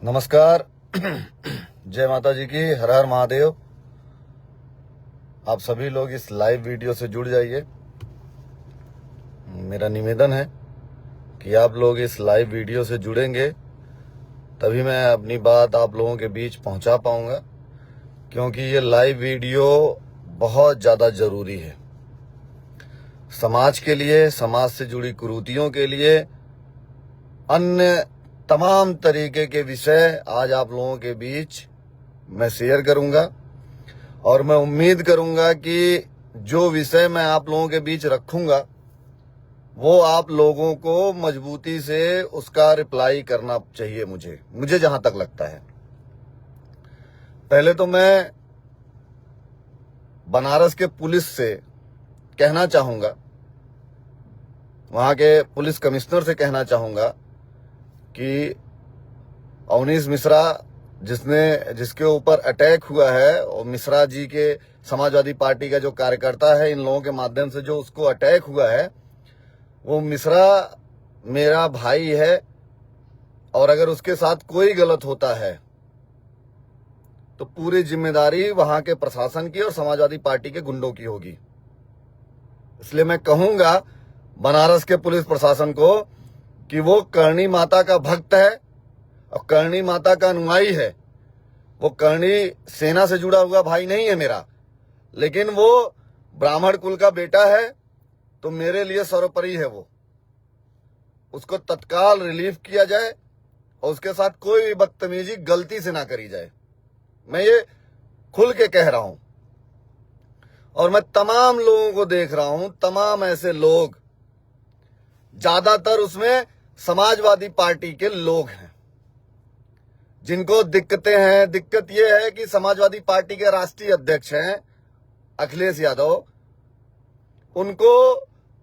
नमस्कार। जय माता जी की, हर हर महादेव। आप सभी लोग इस लाइव वीडियो से जुड़ जाइए। मेरा निवेदन है कि आप लोग इस लाइव वीडियो से जुड़ेंगे तभी मैं अपनी बात आप लोगों के बीच पहुंचा पाऊंगा, क्योंकि ये लाइव वीडियो बहुत ज़्यादा ज़रूरी है समाज के लिए, समाज से जुड़ी कुरीतियों के लिए, अन्य तमाम तरीके के विषय आज आप लोगों के बीच मैं शेयर करूंगा। और मैं उम्मीद करूंगा कि जो विषय मैं आप लोगों के बीच रखूंगा वो आप लोगों को मजबूती से उसका रिप्लाई करना चाहिए। मुझे जहां तक लगता है, पहले तो मैं बनारस के पुलिस से कहना चाहूंगा, वहां के पुलिस कमिश्नर से कहना चाहूंगा कि अवनीश मिश्रा जिसके ऊपर अटैक हुआ है, और मिश्रा जी के समाजवादी पार्टी का जो कार्यकर्ता है, इन लोगों के माध्यम से जो उसको अटैक हुआ है, वो मिश्रा मेरा भाई है। और अगर उसके साथ कोई गलत होता है तो पूरी जिम्मेदारी वहां के प्रशासन की और समाजवादी पार्टी के गुंडों की होगी। इसलिए मैं कहूंगा बनारस के पुलिस प्रशासन को कि वो करणी माता का भक्त है और करणी माता का अनुयायी है। वो करणी सेना से जुड़ा हुआ भाई नहीं है मेरा, लेकिन वो ब्राह्मण कुल का बेटा है, तो मेरे लिए सर्वोपरि है। वो उसको तत्काल रिलीफ किया जाए और उसके साथ कोई भी बदतमीजी गलती से ना करी जाए। मैं ये खुल के कह रहा हूं और मैं तमाम लोगों को देख रहा हूं, तमाम ऐसे लोग, ज्यादातर उसमें समाजवादी पार्टी के लोग हैं जिनको दिक्कतें हैं। दिक्कत यह है कि समाजवादी पार्टी के राष्ट्रीय अध्यक्ष हैं अखिलेश यादव, उनको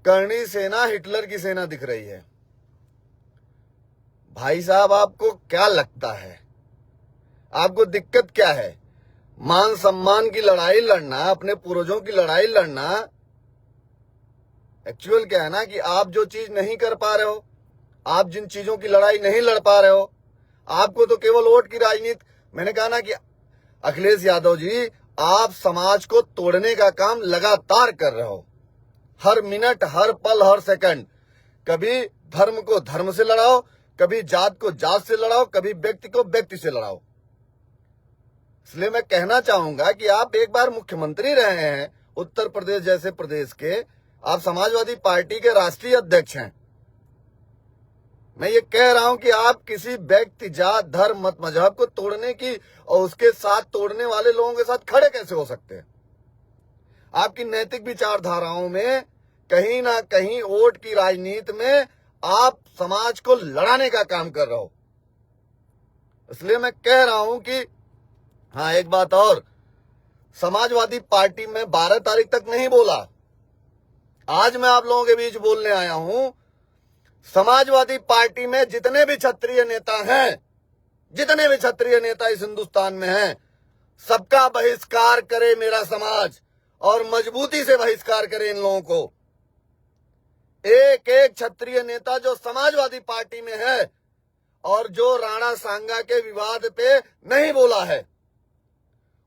करणी सेना हिटलर की सेना दिख रही है। भाई साहब, आपको क्या लगता है? आपको दिक्कत क्या है? मान सम्मान की लड़ाई लड़ना, अपने पूर्वजों की लड़ाई लड़ना, एक्चुअल क्या है ना कि आप जो चीज नहीं कर पा रहे हो, आप जिन चीजों की लड़ाई नहीं लड़ पा रहे हो, आपको तो केवल वोट की राजनीति। मैंने कहा ना कि अखिलेश यादव जी, आप समाज को तोड़ने का काम लगातार कर रहे हो। हर मिनट, हर पल, हर सेकंड। कभी धर्म को धर्म से लड़ाओ, कभी जात को जात से लड़ाओ, कभी व्यक्ति को व्यक्ति से लड़ाओ। इसलिए मैं कहना चाहूंगा कि आप एक बार मुख्यमंत्री रहे हैं उत्तर प्रदेश जैसे प्रदेश के, आप समाजवादी पार्टी के राष्ट्रीय अध्यक्ष हैं। मैं ये कह रहा हूं कि आप किसी व्यक्ति, जात, धर्म, मत, मजहब को तोड़ने की और उसके साथ तोड़ने वाले लोगों के साथ खड़े कैसे हो सकते हैं? आपकी नैतिक विचारधाराओं में कहीं ना कहीं वोट की राजनीति में आप समाज को लड़ाने का काम कर रहे हो। इसलिए मैं कह रहा हूं कि हाँ, एक बात और, समाजवादी पार्टी में 12 तारीख तक नहीं बोला, आज मैं आप लोगों के बीच बोलने आया हूं। समाजवादी पार्टी में जितने भी क्षत्रिय नेता हैं, जितने भी क्षत्रिय नेता इस हिंदुस्तान में हैं, सबका बहिष्कार करे मेरा समाज, और मजबूती से बहिष्कार करे इन लोगों को। एक एक क्षत्रिय नेता जो समाजवादी पार्टी में है और जो राणा सांगा के विवाद पे नहीं बोला है,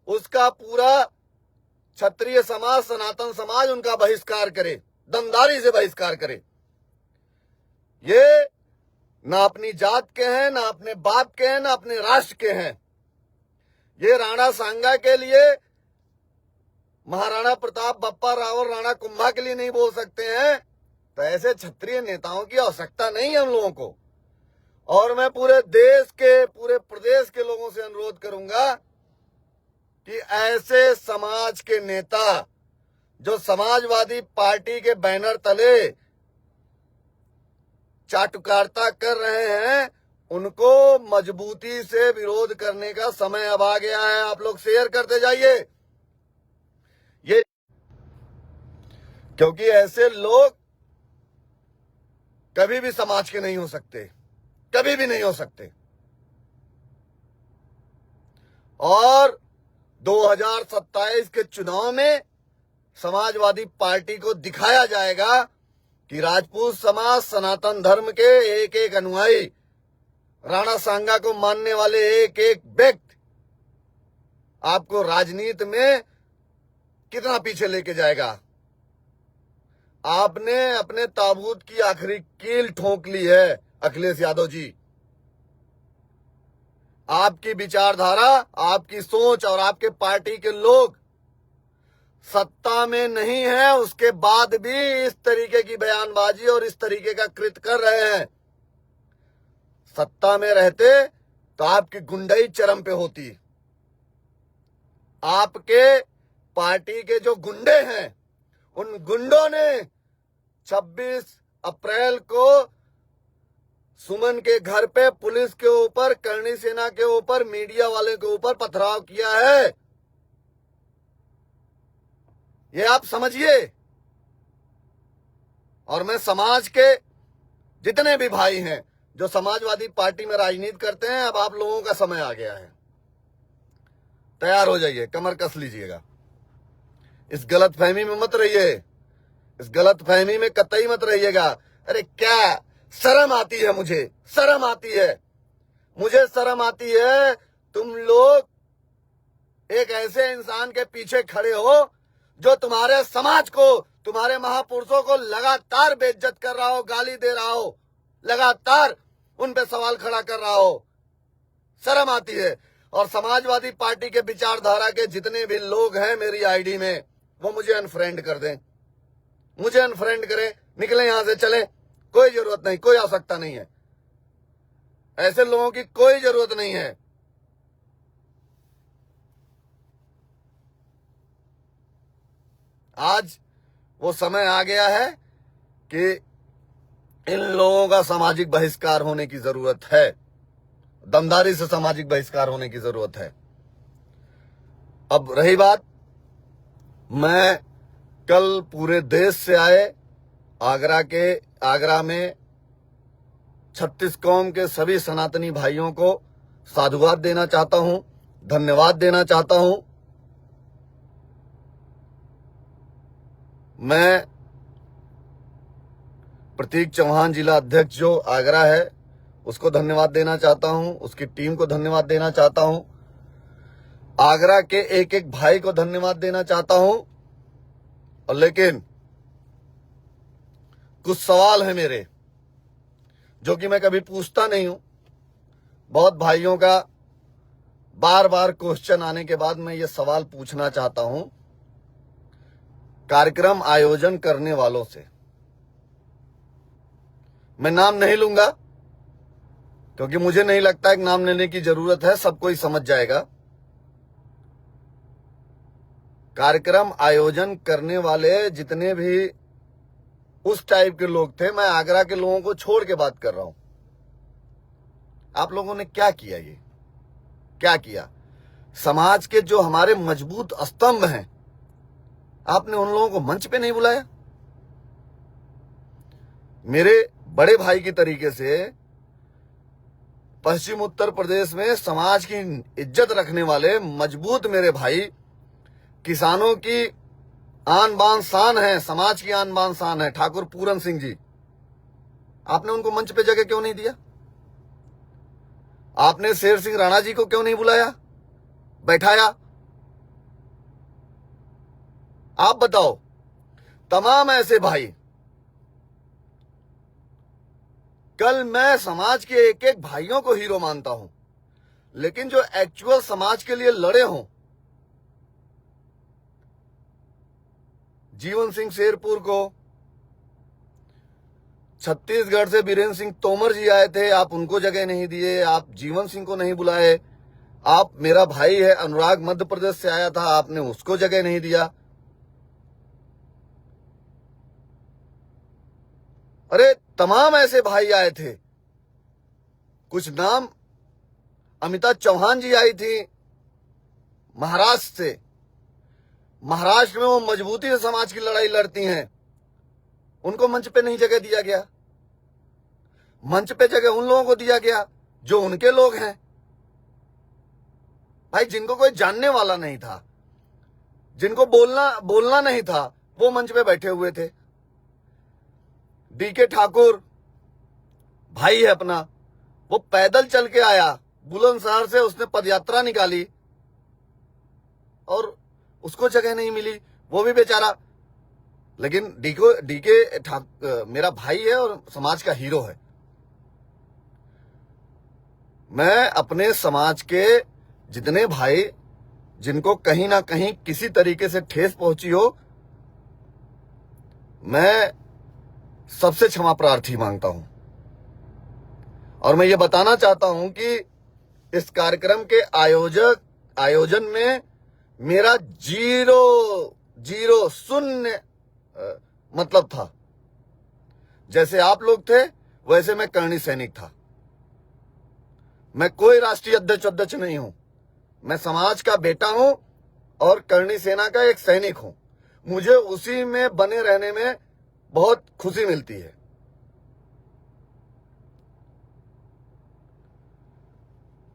उसका पूरा क्षत्रिय समाज, सनातन समाज उनका बहिष्कार करे, दमदारी से बहिष्कार करे। ये ना अपनी जात के हैं, ना अपने बाप के हैं, ना अपने राष्ट्र के हैं। ये राणा सांगा के लिए, महाराणा प्रताप, बप्पा राव और राणा कुंभा के लिए नहीं बोल सकते हैं, तो ऐसे क्षत्रिय नेताओं की आवश्यकता नहीं है हम लोगों को। और मैं पूरे देश के, पूरे प्रदेश के लोगों से अनुरोध करूंगा कि ऐसे समाज के नेता जो समाजवादी पार्टी के बैनर तले चाटुकारिता कर रहे हैं, उनको मजबूती से विरोध करने का समय अब आ गया है। आप लोग शेयर करते जाइए, ये क्योंकि ऐसे लोग कभी भी समाज के नहीं हो सकते, कभी भी नहीं हो सकते। और 2027 के चुनाव में समाजवादी पार्टी को दिखाया जाएगा कि राजपूत समाज, सनातन धर्म के एक एक अनुयायी राणा सांगा को मानने वाले एक एक व्यक्ति आपको राजनीति में कितना पीछे लेके जाएगा। आपने अपने ताबूत की आखिरी कील ठोक ली है अखिलेश यादव जी। आपकी विचारधारा, आपकी सोच और आपके पार्टी के लोग सत्ता में नहीं है, उसके बाद भी इस तरीके की बयानबाजी और इस तरीके का कृत्य कर रहे हैं। सत्ता में रहते तो आपकी गुंडाई चरम पे होती। आपके पार्टी के जो गुंडे हैं, उन गुंडों ने 26 अप्रैल को सुमन के घर पे पुलिस के ऊपर, करणी सेना के ऊपर, मीडिया वाले के ऊपर पथराव किया है। ये आप समझिए। और मैं समाज के जितने भी भाई हैं जो समाजवादी पार्टी में राजनीति करते हैं, अब आप लोगों का समय आ गया है। तैयार हो जाइए, कमर कस लीजिएगा। इस गलतफहमी में मत रहिए, इस गलतफहमी में कतई मत रहिएगा। अरे क्या शर्म आती है, मुझे शर्म आती है, मुझे शर्म आती है। तुम लोग एक ऐसे इंसान के पीछे खड़े हो जो तुम्हारे समाज को, तुम्हारे महापुरुषों को लगातार बेइज्जत कर रहा हो, गाली दे रहा हो, लगातार उन पे सवाल खड़ा कर रहा हो। शर्म आती है। और समाजवादी पार्टी के विचारधारा के जितने भी लोग हैं मेरी आईडी में, वो मुझे अनफ्रेंड कर दें, मुझे अनफ्रेंड करें, निकले यहां से, चले। कोई जरूरत नहीं, कोई आवश्यकता नहीं है, ऐसे लोगों की कोई जरूरत नहीं है। आज वो समय आ गया है कि इन लोगों का सामाजिक बहिष्कार होने की जरूरत है, दमदारी से सामाजिक बहिष्कार होने की जरूरत है। अब रही बात, मैं कल पूरे देश से आए आगरा में 36 कौम के सभी सनातनी भाइयों को साधुवाद देना चाहता हूं, धन्यवाद देना चाहता हूं। मैं प्रतीक चौहान जिला अध्यक्ष जो आगरा है उसको धन्यवाद देना चाहता हूं, उसकी टीम को धन्यवाद देना चाहता हूं, आगरा के एक एक भाई को धन्यवाद देना चाहता हूं। और लेकिन कुछ सवाल है मेरे जो कि मैं कभी पूछता नहीं हूं। बहुत भाइयों का बार बार क्वेश्चन आने के बाद मैं ये सवाल पूछना चाहता हूं कार्यक्रम आयोजन करने वालों से। मैं नाम नहीं लूंगा क्योंकि मुझे नहीं लगता एक नाम लेने की जरूरत है, सब कोई समझ जाएगा। कार्यक्रम आयोजन करने वाले जितने भी उस टाइप के लोग थे, मैं आगरा के लोगों को छोड़ के बात कर रहा हूं। आप लोगों ने क्या किया, ये क्या किया? समाज के जो हमारे मजबूत स्तंभ हैं, आपने उन लोगों को मंच पे नहीं बुलाया। मेरे बड़े भाई की तरीके से पश्चिम उत्तर प्रदेश में समाज की इज्जत रखने वाले मजबूत मेरे भाई, किसानों की आन बान शान है, समाज की आन बान शान है, ठाकुर पूरन सिंह जी, आपने उनको मंच पे जगह क्यों नहीं दिया? आपने शेर सिंह राणा जी को क्यों नहीं बुलाया, बैठाया? आप बताओ। तमाम ऐसे भाई, कल मैं समाज के एक एक भाइयों को हीरो मानता हूं, लेकिन जो एक्चुअल समाज के लिए लड़े हों, जीवन सिंह शेरपुर को, छत्तीसगढ़ से बीरेन्द्र सिंह तोमर जी आए थे, आप उनको जगह नहीं दिए, आप जीवन सिंह को नहीं बुलाए। आप, मेरा भाई है अनुराग मध्य प्रदेश से आया था, आपने उसको जगह नहीं दिया। अरे तमाम ऐसे भाई आए थे। कुछ नाम, अमिता चौहान जी आई थी महाराष्ट्र से, महाराष्ट्र में वो मजबूती से समाज की लड़ाई लड़ती हैं, उनको मंच पे नहीं जगह दिया गया। मंच पे जगह उन लोगों को दिया गया जो उनके लोग हैं भाई, जिनको कोई जानने वाला नहीं था, जिनको बोलना नहीं था, वो मंच पे बैठे हुए थे। डीके ठाकुर भाई है अपना, वो पैदल चल के आया, बुलंदशहर से उसने पदयात्रा निकाली और उसको जगह नहीं मिली, वो भी बेचारा। लेकिन डीके मेरा भाई है और समाज का हीरो है। मैं अपने समाज के जितने भाई जिनको कहीं ना कहीं किसी तरीके से ठेस पहुंची हो, मैं सबसे क्षमा प्रार्थी मांगता हूं। और मैं ये बताना चाहता हूं कि इस कार्यक्रम के आयोजन में मेरा जीरो शून्य मतलब था। जैसे आप लोग थे वैसे मैं करणी सैनिक था। मैं कोई राष्ट्रीय अध्यक्ष नहीं हूं। मैं समाज का बेटा हूं और करणी सेना का एक सैनिक हूं। मुझे उसी में बने रहने में बहुत खुशी मिलती है।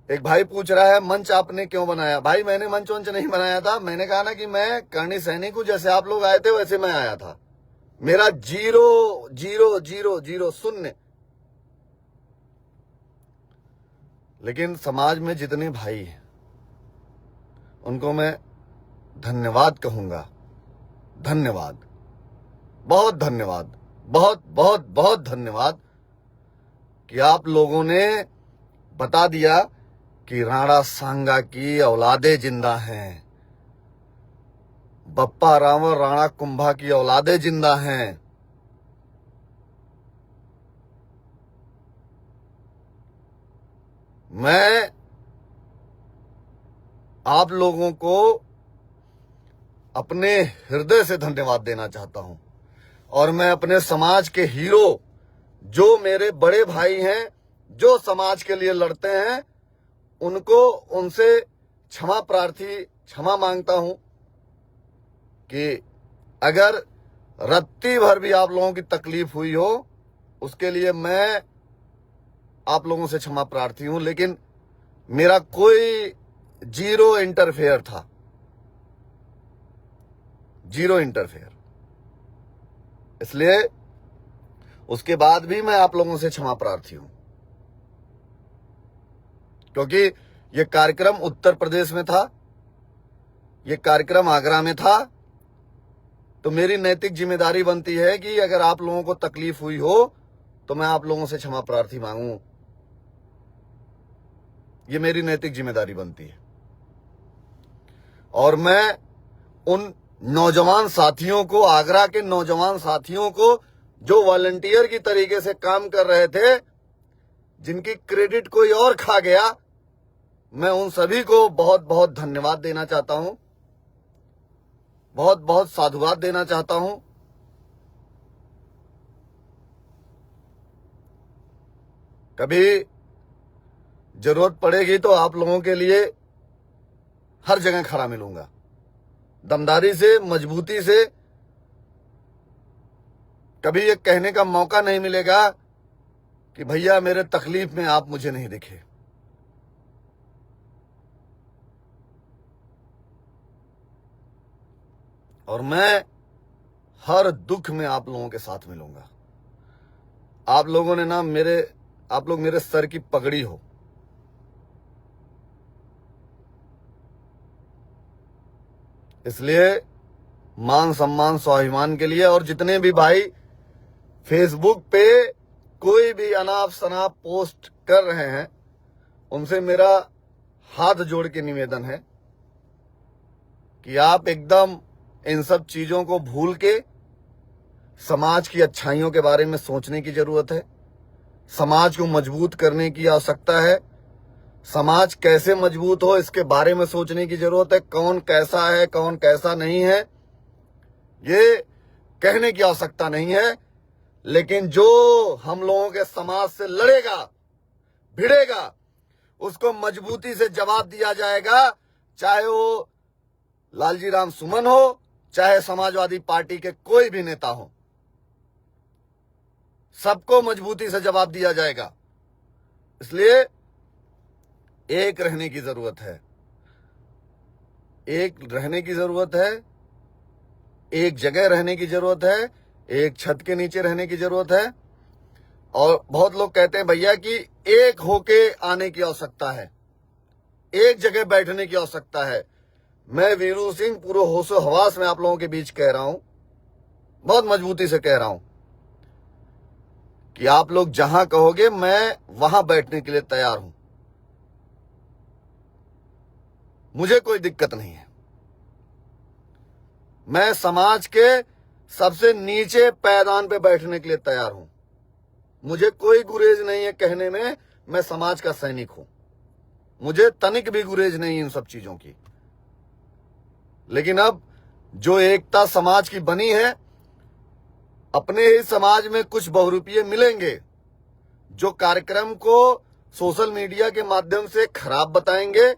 एक भाई पूछ रहा है मंच आपने क्यों बनाया? भाई मैंने मंच वंच नहीं बनाया था। मैंने कहा ना कि मैं करणी सैनिक हूं, जैसे आप लोग आए थे वैसे मैं आया था। मेरा जीरो शून्य। लेकिन समाज में जितने भाई हैं उनको मैं धन्यवाद कहूंगा। धन्यवाद, बहुत धन्यवाद, बहुत बहुत बहुत धन्यवाद कि आप लोगों ने बता दिया कि राणा सांगा की औलादे जिंदा हैं, बप्पा राम और राणा कुंभा की औलादे जिंदा हैं। मैं आप लोगों को अपने हृदय से धन्यवाद देना चाहता हूं। और मैं अपने समाज के हीरो, जो मेरे बड़े भाई हैं, जो समाज के लिए लड़ते हैं, उनसे क्षमा मांगता हूं कि अगर रत्ती भर भी आप लोगों की तकलीफ हुई हो, उसके लिए मैं आप लोगों से क्षमा प्रार्थी हूं। लेकिन मेरा कोई जीरो इंटरफेयर था, जीरो इंटरफेयर। इसलिए उसके बाद भी मैं आप लोगों से क्षमा प्रार्थी हूं, क्योंकि यह कार्यक्रम उत्तर प्रदेश में था, यह कार्यक्रम आगरा में था। तो मेरी नैतिक जिम्मेदारी बनती है कि अगर आप लोगों को तकलीफ हुई हो तो मैं आप लोगों से क्षमा प्रार्थी मांगूं। ये मेरी नैतिक जिम्मेदारी बनती है। और मैं उन नौजवान साथियों को, आगरा के नौजवान साथियों को जो वॉलंटियर की तरीके से काम कर रहे थे, जिनकी क्रेडिट कोई और खा गया, मैं उन सभी को बहुत बहुत धन्यवाद देना चाहता हूं, बहुत बहुत साधुवाद देना चाहता हूं। कभी जरूरत पड़ेगी तो आप लोगों के लिए हर जगह खड़ा मिलूंगा, दमदारी से, मजबूती से। कभी ये कहने का मौका नहीं मिलेगा कि भैया मेरे तकलीफ में आप मुझे नहीं दिखे। और मैं हर दुख में आप लोगों के साथ मिलूंगा। आप लोगों ने ना आप लोग मेरे सर की पगड़ी हो। इसलिए मान सम्मान स्वाभिमान के लिए, और जितने भी भाई फेसबुक पे कोई भी अनाप शनाप पोस्ट कर रहे हैं, उनसे मेरा हाथ जोड़ के निवेदन है कि आप एकदम इन सब चीजों को भूल के समाज की अच्छाइयों के बारे में सोचने की जरूरत है। समाज को मजबूत करने की आवश्यकता है। समाज कैसे मजबूत हो इसके बारे में सोचने की जरूरत है। कौन कैसा है, कौन कैसा नहीं है, ये कहने की आवश्यकता नहीं है। लेकिन जो हम लोगों के समाज से लड़ेगा, भिड़ेगा, उसको मजबूती से जवाब दिया जाएगा। चाहे वो लालजी राम सुमन हो, चाहे समाजवादी पार्टी के कोई भी नेता हो, सबको मजबूती से जवाब दिया जाएगा। इसलिए एक रहने की जरूरत है, एक रहने की जरूरत है, एक जगह रहने की जरूरत है, एक छत के नीचे रहने की जरूरत है। और बहुत लोग कहते हैं भैया कि एक होके आने की आवश्यकता है, एक जगह बैठने की आवश्यकता है। मैं वीरू सिंह पूरे होशो हवास में आप लोगों के बीच कह रहा हूं, बहुत मजबूती से कह रहा हूं कि आप लोग जहां कहोगे मैं वहां बैठने के लिए तैयार हूं। मुझे कोई दिक्कत नहीं है। मैं समाज के सबसे नीचे पैदान पे बैठने के लिए तैयार हूं। मुझे कोई गुरेज नहीं है कहने में मैं समाज का सैनिक हूं। मुझे तनिक भी गुरेज नहीं इन सब चीजों की। लेकिन अब जो एकता समाज की बनी है, अपने ही समाज में कुछ बहुरूपिये मिलेंगे जो कार्यक्रम को सोशल मीडिया के माध्यम से खराब बताएंगे,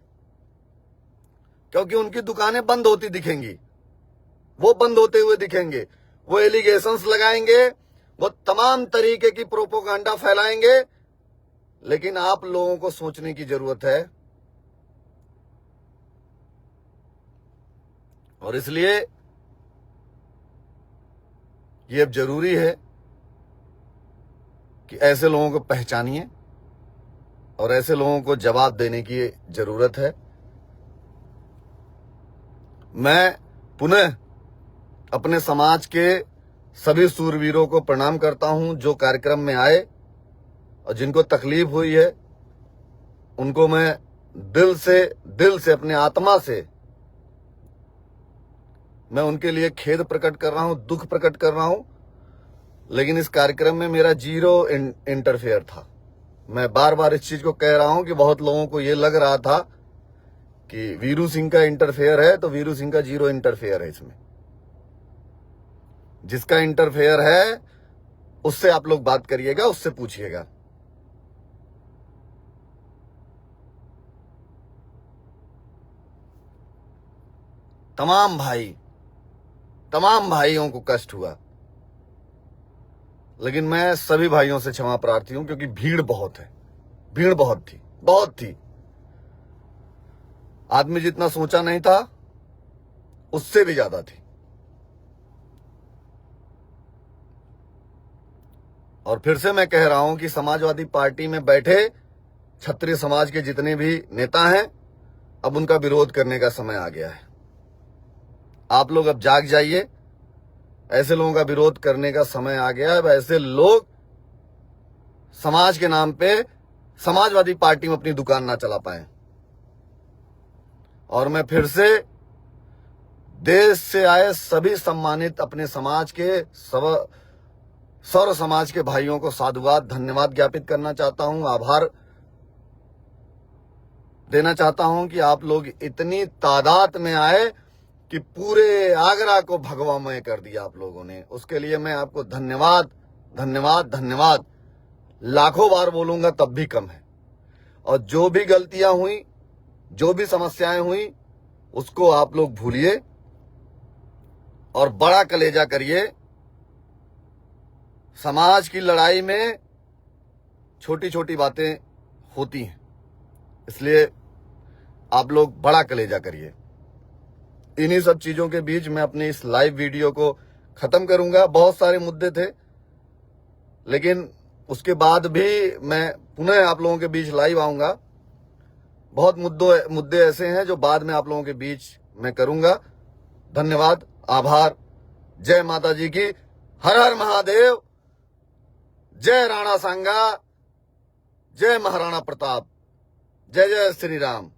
क्योंकि उनकी दुकानें बंद होती दिखेंगी, वो बंद होते हुए दिखेंगे, वो एलिगेशंस लगाएंगे, वो तमाम तरीके की प्रोपोगंडा फैलाएंगे। लेकिन आप लोगों को सोचने की जरूरत है, और इसलिए ये अब जरूरी है कि ऐसे लोगों को पहचानिए और ऐसे लोगों को जवाब देने की जरूरत है। मैं पुनः अपने समाज के सभी सूरवीरों को प्रणाम करता हूं जो कार्यक्रम में आए और जिनको तकलीफ हुई है, उनको मैं दिल से अपने आत्मा से मैं उनके लिए खेद प्रकट कर रहा हूं, दुख प्रकट कर रहा हूं। लेकिन इस कार्यक्रम में मेरा जीरो इंटरफेयर था। मैं बार बार इस चीज को कह रहा हूं कि बहुत लोगों को यह लग रहा था कि वीरू सिंह का इंटरफेयर है, तो वीरू सिंह का जीरो इंटरफेयर है। इसमें जिसका इंटरफेयर है उससे आप लोग बात करिएगा, उससे पूछिएगा। तमाम भाइयों को कष्ट हुआ, लेकिन मैं सभी भाइयों से क्षमा प्रार्थी हूं, क्योंकि भीड़ बहुत है, भीड़ बहुत थी। आदमी जितना सोचा नहीं था उससे भी ज्यादा थी। और फिर से मैं कह रहा हूं कि समाजवादी पार्टी में बैठे क्षत्रिय समाज के जितने भी नेता हैं, अब उनका विरोध करने का समय आ गया है। आप लोग अब जाग जाइए, ऐसे लोगों का विरोध करने का समय आ गया है। ऐसे लोग समाज के नाम पे समाजवादी पार्टी में अपनी दुकान ना चला पाए। और मैं फिर से देश से आए सभी सम्मानित अपने समाज के सर्व समाज के भाइयों को साधुवाद, धन्यवाद ज्ञापित करना चाहता हूं, आभार देना चाहता हूं कि आप लोग इतनी तादाद में आए कि पूरे आगरा को भगवामय कर दिया आप लोगों ने। उसके लिए मैं आपको धन्यवाद लाखों बार बोलूंगा तब भी कम है। और जो भी गलतियां हुई, जो भी समस्याएं हुई, उसको आप लोग भूलिए और बड़ा कलेजा करिए। समाज की लड़ाई में छोटी छोटी बातें होती हैं, इसलिए आप लोग बड़ा कलेजा करिए। इन्हीं सब चीजों के बीच मैं अपनी इस लाइव वीडियो को खत्म करूंगा। बहुत सारे मुद्दे थे, लेकिन उसके बाद भी मैं पुनः आप लोगों के बीच लाइव आऊंगा। बहुत मुद्दे ऐसे हैं जो बाद में आप लोगों के बीच मैं करूंगा। धन्यवाद, आभार। जय माता जी की। हर हर महादेव। जय राणा सांगा, जय महाराणा प्रताप, जय जय श्री राम।